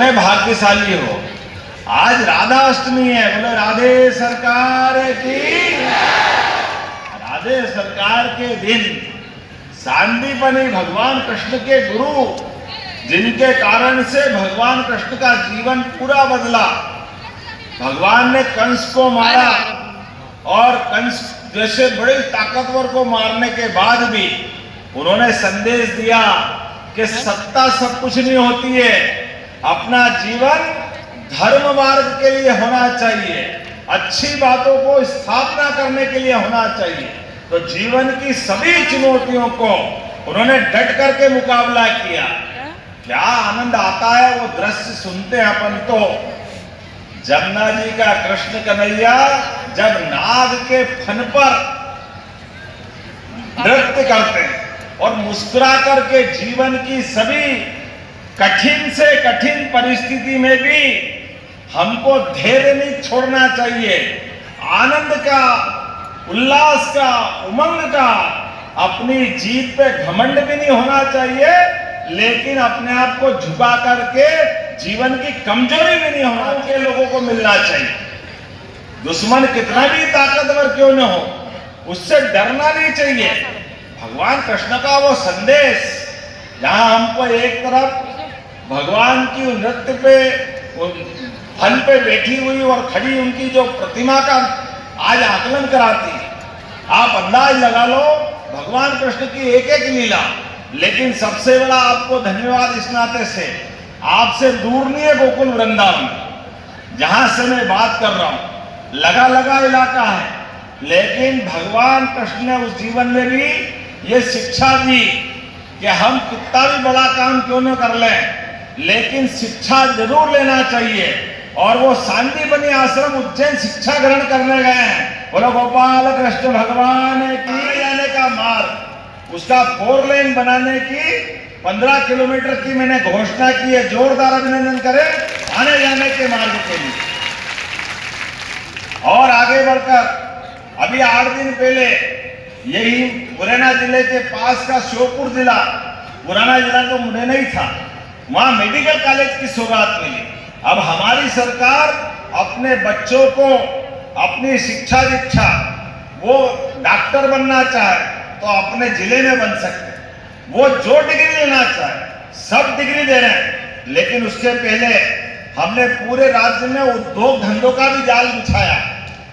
कितने भाग्यशाली हो। आज राधा अष्टमी है, बोलो राधे सरकार की। राधे सरकार के दिन सांदीपनी भगवान कृष्ण के गुरु, जिनके कारण से भगवान कृष्ण का जीवन पूरा बदला। भगवान ने कंस को मारा और कंस जैसे बड़े ताकतवर को मारने के बाद भी उन्होंने संदेश दिया कि सत्ता सब कुछ नहीं होती है, अपना जीवन धर्म मार्ग के लिए होना चाहिए, अच्छी बातों को स्थापना करने के लिए होना चाहिए। तो जीवन की सभी चुनौतियों को उन्होंने डट करके मुकाबला किया। क्या आनंद आता है वो दृश्य सुनते हैं अपन तो। जमुना जी का कृष्ण कन्हैया जब नाग के फन पर नृत्य करते हैं और मुस्कुरा करके जीवन की सभी कठिन से कठिन परिस्थिति में भी हमको धैर्य नहीं छोड़ना चाहिए, आनंद का, उल्लास का, उमंग का, अपनी जीत पे घमंड भी नहीं होना चाहिए, लेकिन अपने आप को झुका करके जीवन की कमजोरी भी नहीं होना के लोगों को मिलना चाहिए। दुश्मन कितना भी ताकतवर क्यों न हो, उससे डरना नहीं चाहिए। भगवान कृष्ण का वो संदेश, जहां हमको एक तरफ भगवान की नृत्य पे फन पे बैठी हुई और खड़ी उनकी जो प्रतिमा का आज आकलन कराती, आप अंदाज लगा लो भगवान कृष्ण की एक एक लीला। लेकिन सबसे बड़ा आपको धन्यवाद इस नाते से, आपसे दूर नहीं है गोकुल वृंदावन, जहां से मैं बात कर रहा हूं, लगा लगा इलाका है, लेकिन भगवान कृष्ण ने उस जीवन में भी ये शिक्षा दी कि हम कितना भी बड़ा काम क्यों न कर लें, लेकिन शिक्षा जरूर लेना चाहिए। और वो सांदीपनी आश्रम उज्जैन शिक्षा ग्रहण करने गए हैं। बोलो गोपाल कृष्ण भगवान की। जाने का मार्ग, उसका 4 लेन बनाने की 15 किलोमीटर की मैंने घोषणा की है। जोरदार अभिनंदन करें आने जाने के मार्ग के लिए। और आगे बढ़कर अभी 8 दिन पहले यही मुरैना जिले के पास का श्योपुर जिला, पुराना जिला तो मुरैना ही था, वहां मेडिकल कॉलेज की सौगात मिली। अब हमारी सरकार अपने बच्चों को अपनी शिक्षा दीक्षा, वो डॉक्टर बनना चाहे तो अपने जिले में बन सकते, वो जो डिग्री लेना चाहे सब डिग्री दे रहे हैं। लेकिन उसके पहले हमने पूरे राज्य में उद्योग धंधों का भी जाल बिछाया,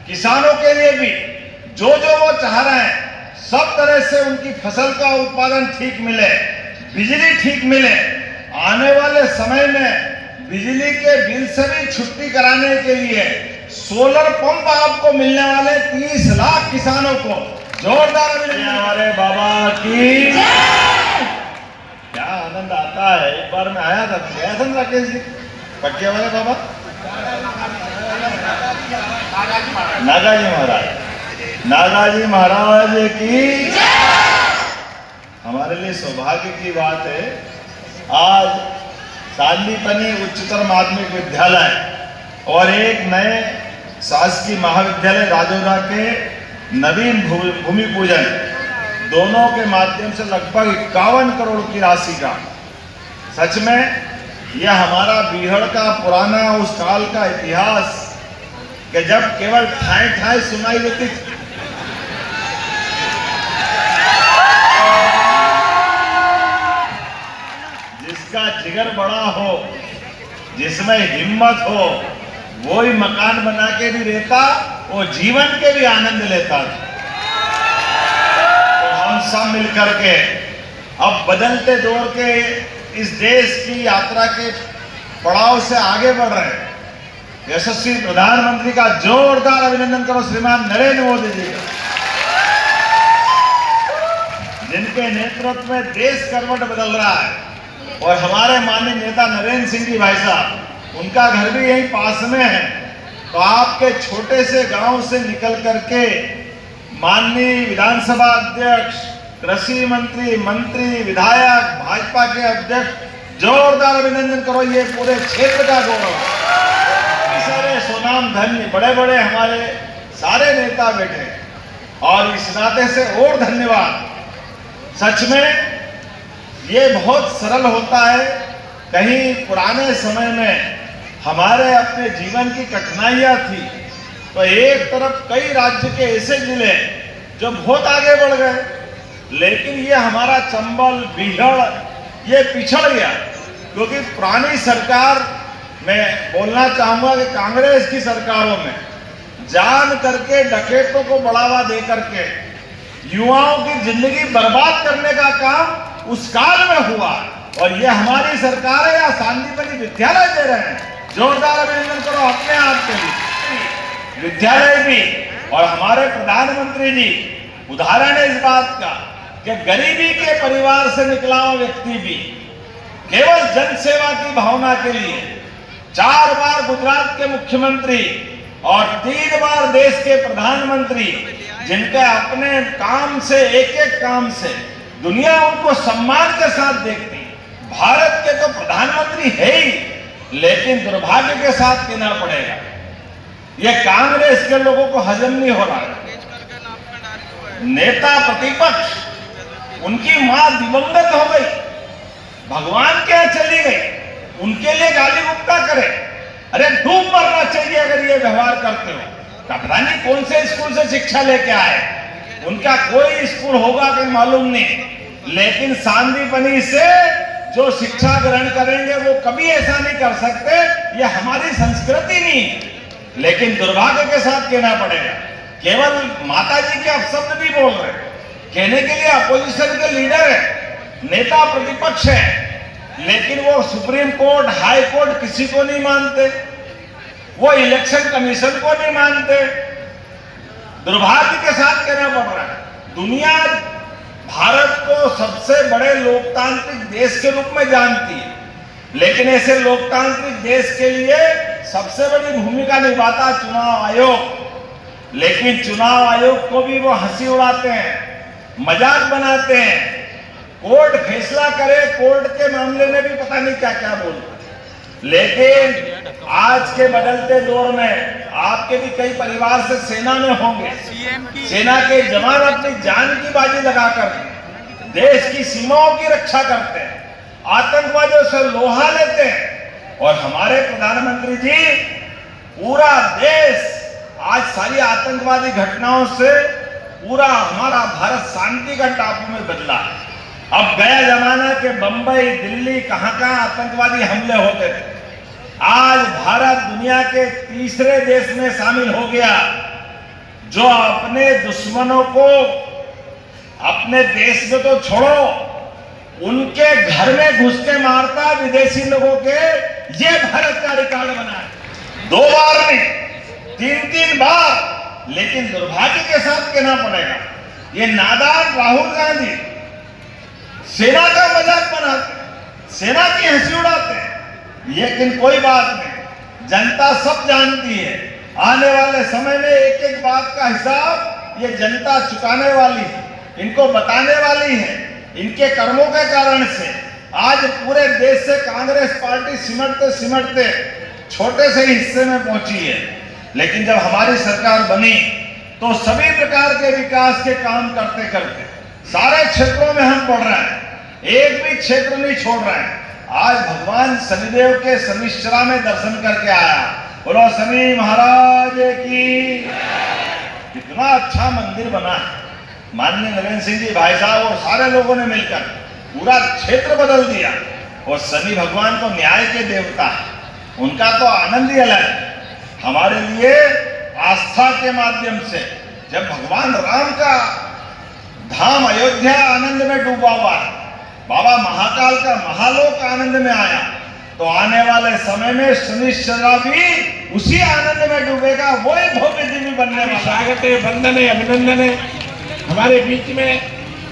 किसानों के लिए भी जो जो वो चाह रहे हैं सब तरह से उनकी फसल का उत्पादन ठीक मिले, बिजली ठीक मिले। आने वाले समय में बिजली के बिल से भी छुट्टी कराने के लिए सोलर पंप आपको मिलने वाले 30 लाख किसानों को। जोरदार हमारे बाबा की। क्या आनंद आता है। एक बार मैं आया था, गया था राकेश जी, पक्के वाले बाबा नागाजी महाराज, नागाजी महाराज की। हमारे लिए सौभाग्य की बात है, आज सांदीपनी उच्चतर माध्यमिक विद्यालय और एक नए शासकीय महाविद्यालय राजौरा के नवीन भूमि पूजन, दोनों के माध्यम से लगभग 51 करोड़ की राशि का। सच में यह हमारा बीहड़ का पुराना उस काल का इतिहास कि जब केवल ठाए ठाए सुनाई देती थी, जिसका जिगर बड़ा हो, जिसमें हिम्मत हो, वो ही मकान बना के भी रहता, वो जीवन के भी आनंद लेता था। तो हम सब मिलकर के अब बदलते दौर के इस देश की यात्रा के पड़ाव से आगे बढ़ रहे हैं। यशस्वी प्रधानमंत्री का जोरदार अभिनंदन करो श्रीमान नरेंद्र मोदी जी का, जिनके नेतृत्व में देश करवट बदल रहा है। और हमारे माननीय नेता नरेंद्र सिंह जी भाई साहब, उनका घर भी यहीं पास में है। तो आपके छोटे से गांव से निकल करके माननीय विधानसभा अध्यक्ष, कृषि मंत्री, मंत्री, विधायक, भाजपा के अध्यक्ष, जोरदार अभिनंदन करो। ये पूरे क्षेत्र का गौरव। सारे सुनाम धन्य बड़े बड़े हमारे सारे नेता बैठे, और इस नाते से और धन्यवाद। सच में ये बहुत सरल होता है कहीं पुराने समय में हमारे अपने जीवन की कठिनाइयां थी, तो एक तरफ कई राज्य के ऐसे जिले जो बहुत आगे बढ़ गए, लेकिन ये हमारा चंबल, बीहड़ ये पिछड़ गया, क्योंकि पुरानी सरकार, मैं बोलना चाहूंगा कि कांग्रेस की सरकारों में जान करके डकैतों को बढ़ावा दे करके युवाओं की जिंदगी बर्बाद करने का काम उस काल में हुआ। और ये हमारी सरकार है या सांदीपनि विद्यालय दे रहे हैं। जोरदार अभिनंदन करो अपने आप के लिए। विद्यालय भी और हमारे प्रधानमंत्री जी उदाहरण है इस बात का कि गरीबी के परिवार से निकला हुआ व्यक्ति भी केवल जन सेवा की भावना के लिए 4 बार गुजरात के मुख्यमंत्री और 3 बार देश के प्रधानमंत्री, जिनके अपने काम से, एक काम से दुनिया उनको सम्मान के साथ देखती। भारत के तो प्रधानमंत्री है ही, लेकिन दुर्भाग्य के साथ कहना पड़ेगा ये कांग्रेस के लोगों को हजम नहीं हो रहा। नेता प्रतिपक्ष, उनकी मां दिवंगत हो गई, भगवान के यहां चली गई, उनके लिए गाली गुप्ता करे। अरे डूब मरना चाहिए अगर ये व्यवहार करते हो। पता नहीं कौन से स्कूल से शिक्षा लेके आए, उनका कोई स्कूल होगा कि मालूम नहीं, लेकिन सांदीपनि से जो शिक्षा ग्रहण करेंगे वो कभी ऐसा नहीं कर सकते। ये हमारी संस्कृति नहीं है। लेकिन दुर्भाग्य के साथ कहना पड़ेगा, केवल माता जी के अपशब्द भी बोल रहे, कहने के लिए अपोजिशन के लीडर है, नेता प्रतिपक्ष है, लेकिन वो सुप्रीम कोर्ट, हाई कोर्ट किसी को नहीं मानते, वो इलेक्शन कमीशन को नहीं मानते। दुर्भाग्य के साथ कहना पड़ रहा है, दुनिया भारत को सबसे बड़े लोकतांत्रिक देश के रूप में जानती है, लेकिन ऐसे लोकतांत्रिक देश के लिए सबसे बड़ी भूमिका निभाता चुनाव आयोग। लेकिन चुनाव आयोग को भी वो हंसी उड़ाते हैं, मजाक बनाते हैं। कोर्ट फैसला करे, कोर्ट के मामले में भी पता नहीं क्या क्या बोलते। लेकिन आज के बदलते दौर में आपके भी कई परिवार से सेना में होंगे, सेना के जवान अपनी जान की बाजी लगाकर देश की सीमाओं की रक्षा करते हैं, आतंकवादियों से लोहा लेते हैं। और हमारे प्रधानमंत्री जी, पूरा देश आज सारी आतंकवादी घटनाओं से पूरा हमारा भारत शांति का टापू में बदला है। अब गया जमाना के बंबई, दिल्ली, कहां आतंकवादी हमले होते थे, आज भारत दुनिया के तीसरे देश में शामिल हो गया जो अपने दुश्मनों को अपने देश में तो छोड़ो, उनके घर में घुस के मारता विदेशी लोगों के। ये भारत का रिकॉर्ड बना है, 2 बार नहीं, 3 बार। लेकिन दुर्भाग्य के साथ कहना पड़ेगा, ये नादान राहुल गांधी सेना का मजाक बनाते, सेना की हंसी उड़ाते हैं। लेकिन कोई बात नहीं, जनता सब जानती है। आने वाले समय में एक एक बात का हिसाब ये जनता चुकाने वाली है, इनको बताने वाली है। इनके कर्मों के कारण से आज पूरे देश से कांग्रेस पार्टी सिमटते सिमटते छोटे से हिस्से में पहुंची है। लेकिन जब हमारी सरकार बनी तो सभी प्रकार के विकास के काम करते करते सारे क्षेत्रों में हम बढ़ रहे हैं, एक भी क्षेत्र नहीं छोड़ रहे हैं। आज भगवान शनिदेव के शनिश्चरा में दर्शन करके आया, बोलो शनि महाराज की। कितना अच्छा मंदिर बना है, माननीय नरेंद्र सिंह जी भाई साहब और सारे लोगों ने मिलकर पूरा क्षेत्र बदल दिया। और शनि भगवान तो न्याय के देवता है, उनका तो आनंद ही अलग है। हमारे लिए आस्था के माध्यम से जब भगवान राम का धाम अयोध्या आनंद में डूबा हुआ है, बाबा महाकाल का महालोक आनंद में आया, तो आने वाले समय में शनिश्चरा भी उसी आनंद में डूबेगा, वही भव्य दिव्य बनने वाला। स्वागत है, वंदन है, अभिनंदन है। हमारे बीच में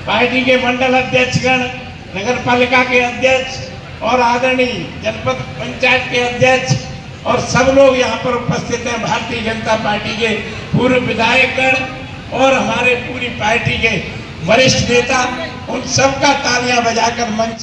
पार्टी के मंडल अध्यक्षगण, नगर पालिका के अध्यक्ष और आदरणीय जनपद पंचायत के अध्यक्ष और सब लोग यहाँ पर उपस्थित हैं। भारतीय जनता पार्टी के पूर्व विधायकगण और हमारे पूरी पार्टी के वरिष्ठ नेता, उन सबका तालियां बजाकर मंच